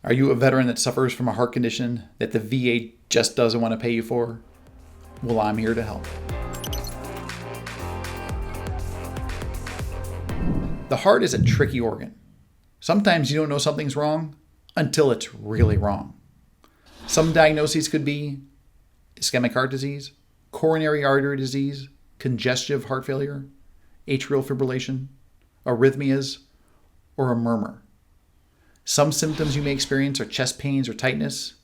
Are you a veteran that suffers from a heart condition that the VA just doesn't want to pay you for? Well, I'm here to help. The heart is a tricky organ. Sometimes you don't know something's wrong until it's really wrong. Some diagnoses could be ischemic heart disease, coronary artery disease, congestive heart failure, atrial fibrillation, arrhythmias, or a murmur. Some symptoms you may experience are chest pains or tightness,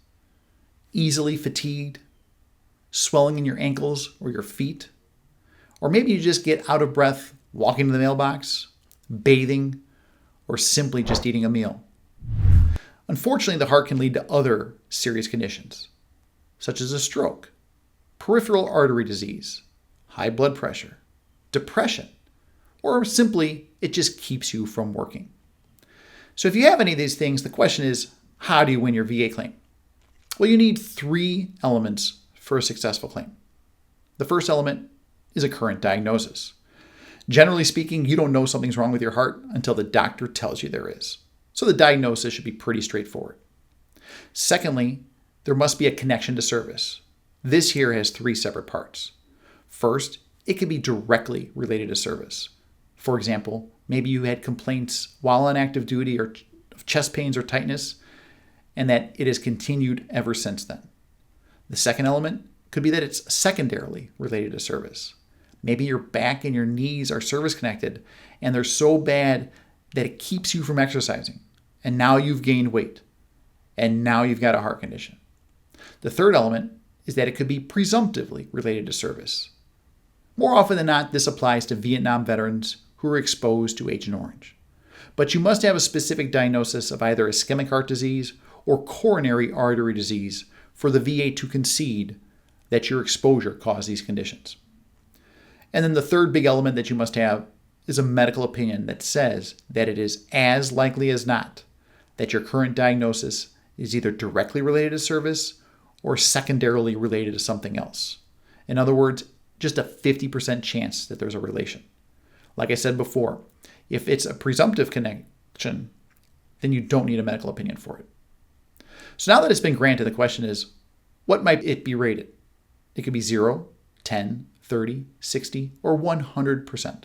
easily fatigued, swelling in your ankles or your feet, or maybe you just get out of breath walking to the mailbox, bathing, or simply just eating a meal. Unfortunately, the heart can lead to other serious conditions, such as a stroke, peripheral artery disease, high blood pressure, depression, or simply it just keeps you from working. So if you have any of these things, the question is, how do you win your VA claim? Well, you need 3 elements for a successful claim. The first element is a current diagnosis. Generally speaking, you don't know something's wrong with your heart until the doctor tells you there is. So the diagnosis should be pretty straightforward. Secondly, there must be a connection to service. This here has 3 separate parts. First, it can be directly related to service. For example, maybe you had complaints while on active duty or chest pains or tightness, and that it has continued ever since then. The second element could be that it's secondarily related to service. Maybe your back and your knees are service connected, and they're so bad that it keeps you from exercising. And now you've gained weight, and now you've got a heart condition. The third element is that it could be presumptively related to service. More often than not, this applies to Vietnam veterans who are exposed to Agent Orange. But you must have a specific diagnosis of either ischemic heart disease or coronary artery disease for the VA to concede that your exposure caused these conditions. And then the third big element that you must have is a medical opinion that says that it is as likely as not that your current diagnosis is either directly related to service or secondarily related to something else. In other words, just a 50% chance that there's a relation. Like I said before, if it's a presumptive connection, then you don't need a medical opinion for it. So now that it's been granted, the question is, what might it be rated? It could be 0, 10, 30, 60, or 100%.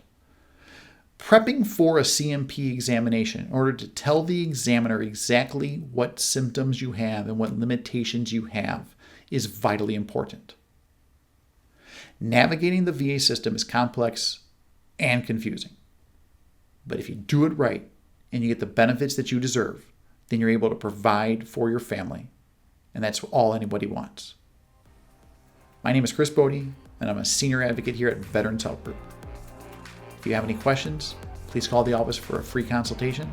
Prepping for a CMP examination in order to tell the examiner exactly what symptoms you have and what limitations you have is vitally important. Navigating the VA system is complex and confusing. But if you do it right and you get the benefits that you deserve, then you're able to provide for your family. And that's all anybody wants. My name is Chris Bodie, and I'm a senior advocate here at Veterans Health Group. If you have any questions, please call the office for a free consultation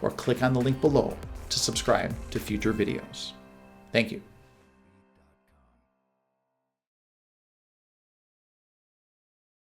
or click on the link below to subscribe to future videos. Thank you.